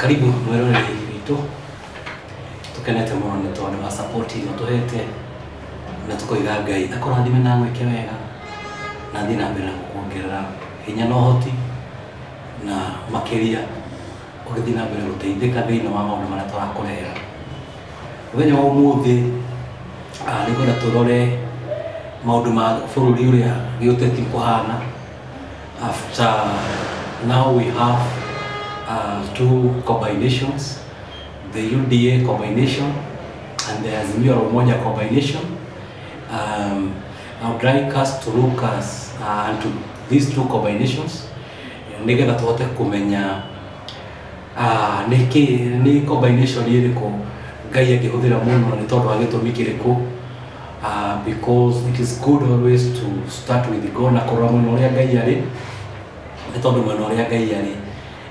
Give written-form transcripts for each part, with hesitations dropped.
Karibu mwiroreri witũ tukenete mũno nĩ tondũ wa support ĩno tũhete na tũkoiga Ngai akũrathime na gwĩke wega na thiĩ na mbere na kuongerera hinya na ũhoti na makĩria ũgĩthiĩ na mbere gũteithĩka thĩinĩ wa maũndũ marĩa tũrakũrehera. Mũthenya wa ũmũthĩ nĩngwenda tũrore maũndũ ma bũrũri ũrĩa gĩũteti kũhana. After now we have two combinations, the UDA combination and the Azimio la Umoja combination. I would like us to look into these two combinations nĩgetha tũhote kũmenya nĩ combination ĩrĩkũ Ngai angĩhũthĩra mũno na nĩ tondũ wa gĩtũmi kĩrĩkũ, because it is good always to start with God na kũrora mwena ũrĩa Ngai arĩ, nĩ tondũ mwena ũrĩa Ngai arĩ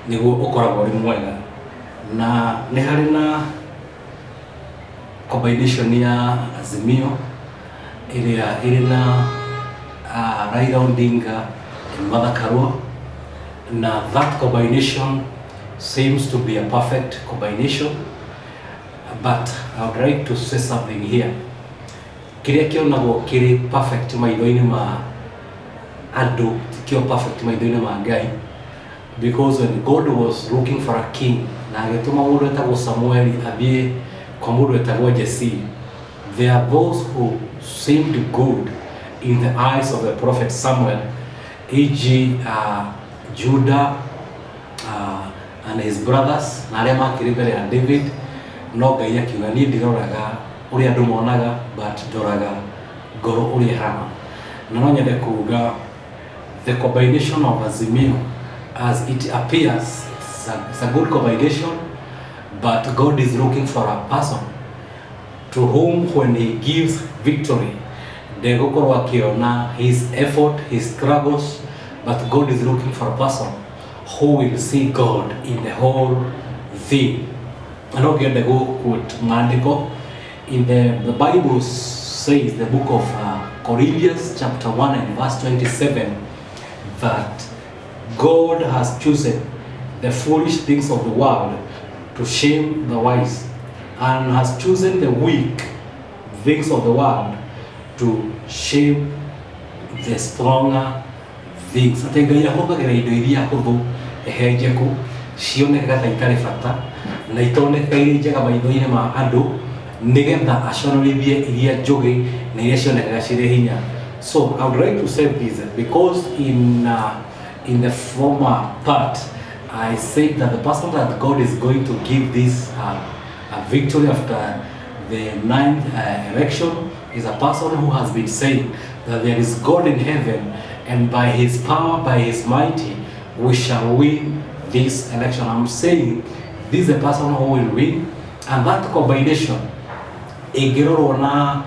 nĩguo ũkoragwo ũrĩ mwega. Na nĩ harĩ na combination ya Azimio ĩrĩa ĩrĩ na Raila Odinga and Martha Karua, na that combination seems to be a perfect combination, but I would like to say something here. Kĩrĩa kĩonagwo kĩrĩ perfect maitho-inĩ ma andũ tikĩo perfect maitho-inĩ ma Ngai, because when God was looking for a king na agĩtũma mũndũ etagwo Samuel athiĩ kwa mũndũ etagwo Jesse, there are those who seemed good in the eyes of the prophet Samuel, e.g. Judah and his brothers na arĩa makĩrĩ mbere ya David, no Ngai akiuga niĩ ndiroraga ũrĩa andũ monaga but ndoraga ngoro ũrĩa hana. Na no nyende kuuga the combination of Azimio, as it appears, it's a good combination, but God is looking for a person to whom when he gives victory ndegũkorwo akĩona his effort, his struggles, but God is looking for a person who will see God in the whole thing. And I'll get the quote maandiko in the Bible says, the book of Corinthians chapter 1 and verse 27, that God has chosen the foolish things of the world to shame the wise, and has chosen the weak things of the world to shame the stronger things. Atĩ Ngai ahũthagĩra indo iria hũthũ ehenjeku cionekaga ta itarĩ bata na itoneka irĩ njega maitho-inĩ ma andũ nĩgetha aconorothie iria njũgĩ na iria cionekaga cirĩ hinya. So I would like to say this because in the former part I said that the person that God is going to give this a victory after the 9th election is a person who has been saying that there is God in heaven, and by his power, by his mighty, we shall win this election. I'm saying this is a person who will win, and that combination ĩngĩrorwo na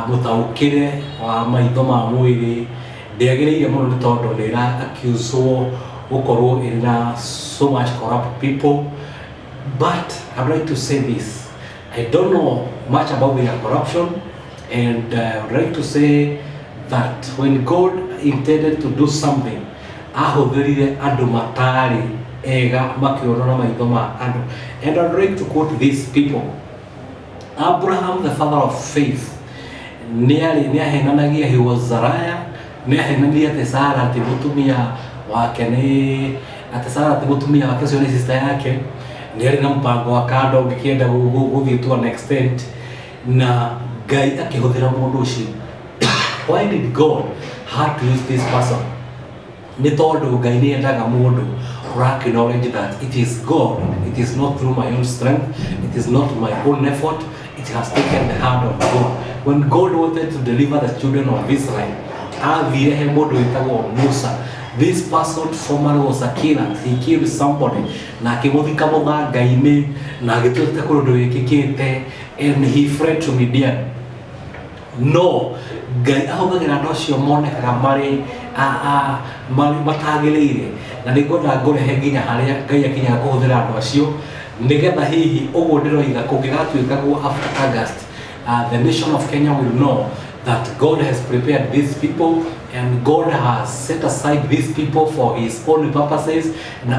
mũtaũkĩre wa maitho ma mwĩrĩ ndĩagĩrĩire mũno nĩ tondũ nĩ ĩra-accuswo gũkorwo ĩrĩ na so much corrupt people. But I'd like to say this, I don't know much about their corruption, and I would like to say that when God intended to do something, ahũthĩrire andũ matarĩ ega makĩonwo na maitho ma andũ. And I'd like to quote these people. Abraham, the father of faith, nĩahenanagia, he was a liar, nĩahenanagia atĩ Sarah atĩ mũtumia wake atĩ Sarah atĩ mũtumia wake ũcio nĩ sister yake, nĩarĩ na mpango wa kando ũngĩkĩenda gũthiĩ to an extent, na Ngai akĩhũthĩra mũndũ ũcio. Why did God have to use this person? Nĩ tondũ Ngai nĩendaga mũndũ acknowledge that it is God, it is not through my own strength, it is not my own effort, it has taken the hand of God. When God wanted to deliver the children of Israel, athire he mũndũ wĩtagwo Musa. This person formerly was a killer, he killed somebody, na akĩmũthika mũthanga-inĩ na agĩtuĩte kũrĩ ũndũ wĩkĩkĩte, and he fled to Midian. No, Ngai ahũthagĩra andũ acio monekaga marĩ matagĩrĩire, na nĩngwenda ngũrehe nginya harĩa Ngai akinyaga kũhũthĩra andũ acio nĩgetha hihi ũguo ndĩroiga kũngĩgatuĩkagwo after August, the nation of Kenya will know that God has prepared these people and God has set aside these people for his own purposes, na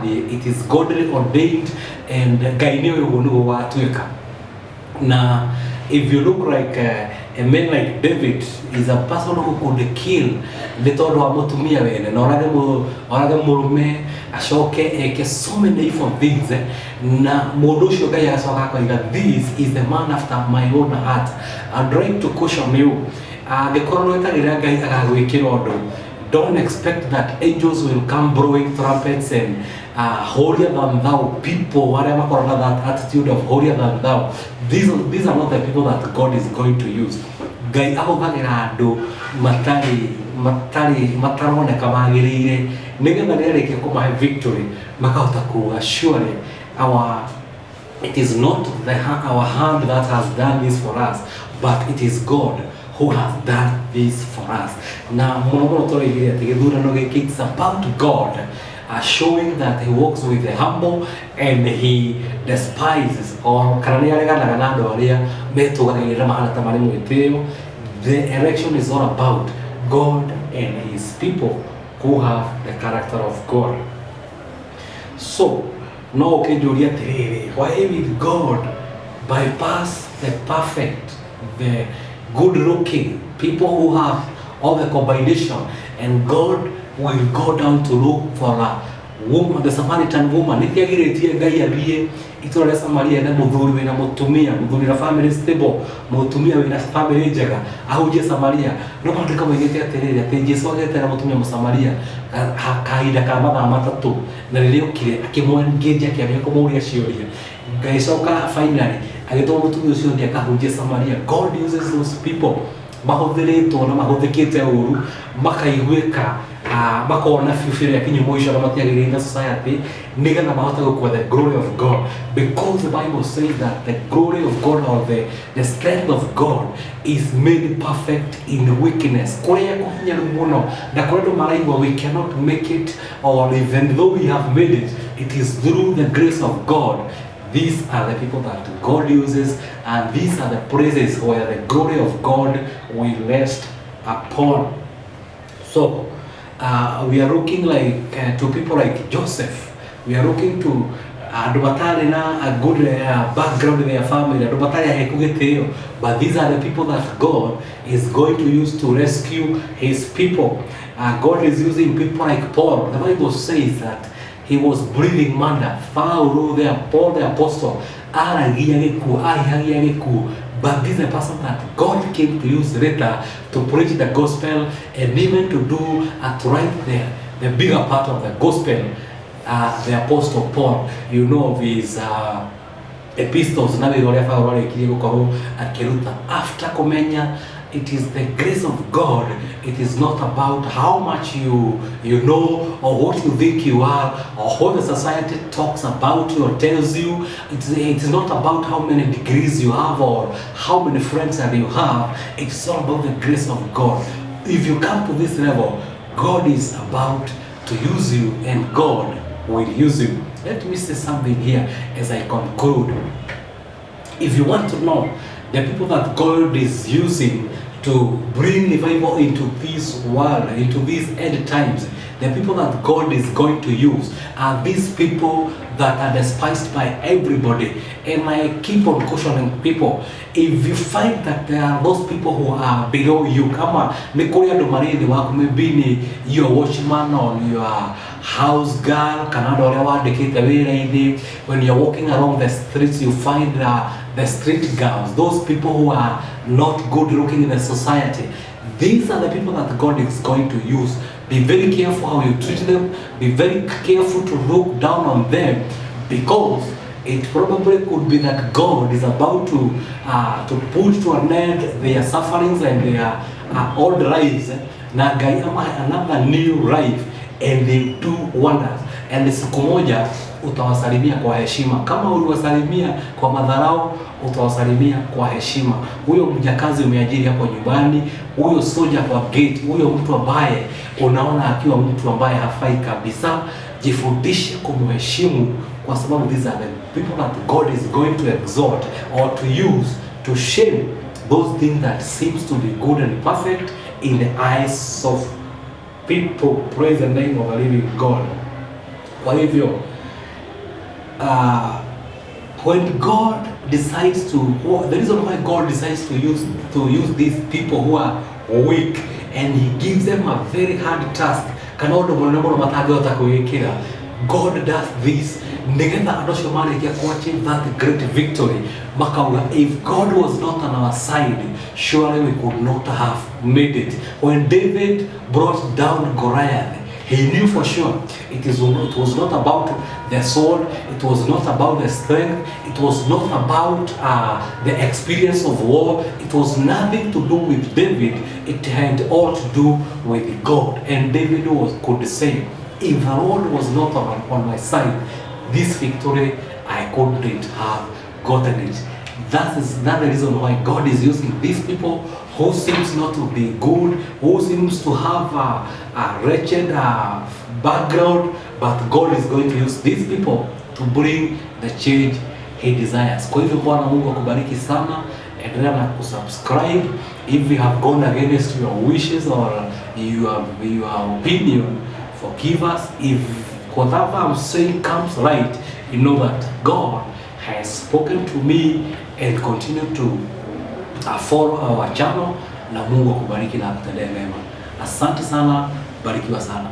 it is godly ordained and now if you look like a man like David is a person who could kill little Ramotumia and Oraga Murume, Ashoke, so many different things. Na Modosho Gaya Sokaka that this is the man after my own heart. I'm trying to caution you. The Coronator Iraga don't expect that angels will come blowing trumpets and holier than thou people, whatever that attitude of holier than thou. These are not the people that God is going to use. Gai aho bagirado matarone kamagirire nigetha nireke kumahe victory makahota kuga surely it is not our hand that has done this for us, but it is God who has done this for us. Now, it's about God showing that he walks with the humble and he despises or the election is all about God and his people who have the character of God. So, no, why will God bypass the perfect, the good-looking people who have all the combination, and God will go down to look for a woman, the Samaritan woman? It's Samaria na mudhuri na mutumia, mudhuri na family stable, mutumia na family jaga, ahuje Samaria. No matter kama ingete aterere, ate Yesu agete na mutumia Samaria, kaida kama na matatu, na leo kile akimwengeja kiamia kama uri ashiria. Gaisoka finally, agetoa mutumia usio ndia kahuje Samaria. God uses those people. Mahodhereto na mahodhekete uru, makaigweka makona future yakinyu moisha kama tiagirina society niga na mahota go the glory of God, because the Bible says that the glory of God or the strength of God is made perfect in weakness. Korea kuhinya muno na koredo maraigwa we cannot make it, or even though we have made it, it is through the grace of God. These are the people that God uses, and these are the places where the glory of God will rest upon. So we are looking like to people like Joseph. We are looking to a good background in their family. But these are the people that God is going to use to rescue his people. God is using people like Paul. The Bible says that he was breathing murder. Paul the apostle, but this is a person that God came to use later to preach the gospel and even to do to write the bigger part of the gospel. The apostle Paul, you know, of his epistles. After Menya, it is the grace of God. It is not about how much you know or what you think you are or what the society talks about you or tells you. It is not about how many degrees you have or how many friends that you have. It's all about the grace of God. If you come to this level, God is about to use you and God will use you. Let me say something here as I conclude. If you want to know the people that God is using to bring revival into this world, into these end times, the people that God is going to use are these people that are despised by everybody. And I keep on cautioning people, if you find that there are those people who are below you, maybe your watchman or your house girl, when you're walking along the streets, you find the street girls, those people who are not good looking in the society. These are the people that God is going to use. Be very careful how you treat them. Be very careful to look down on them, because it probably could be that God is about to put to an end their sufferings and their old lives. Another new life, and they do wonders. And siku moja utawasalimia kwa heshima. Kama uliwasalimia kwa madharau, utawasalimia kwa heshima. Huyo mjakazi umeajiri hapo nyumbani, huyo soja kwa gate, huyo mtu ambaye unaona akiwa mtu ambaye hafai kabisa, jifundishe kumheshimu, kwa sababu these are the people that God is going to exalt or to use to shame those things that seems to be good and perfect in the eyes of people. Praise the name of a living God. Kwa hivyo, when God decides to, the reason why God decides to use these people who are weak, and He gives them a very hard task. God does this. That great victory. If God was not on our side, surely we could not have made it. When David brought down Goliath, he knew for sure it was not about the sword, it was not about the strength, it was not about the experience of war, it was nothing to do with David, it had all to do with God. And David could say, if the Lord was not on my side, this victory I couldn't have gotten it. That is the reason why God is using these people who seems not to be good, who seems to have a wretched background, but God is going to use these people to bring the change He desires. Kwa hivyo Bwana Mungu akubariki sana. Endelea na kusubscribe. If you have gone against your wishes or your opinion, forgive us. If whatever I'm saying comes right, you know that God has spoken to me and continue to follow our channel, na Mungu akubariki na akutendee mema. Asante sana, barikiwa sana.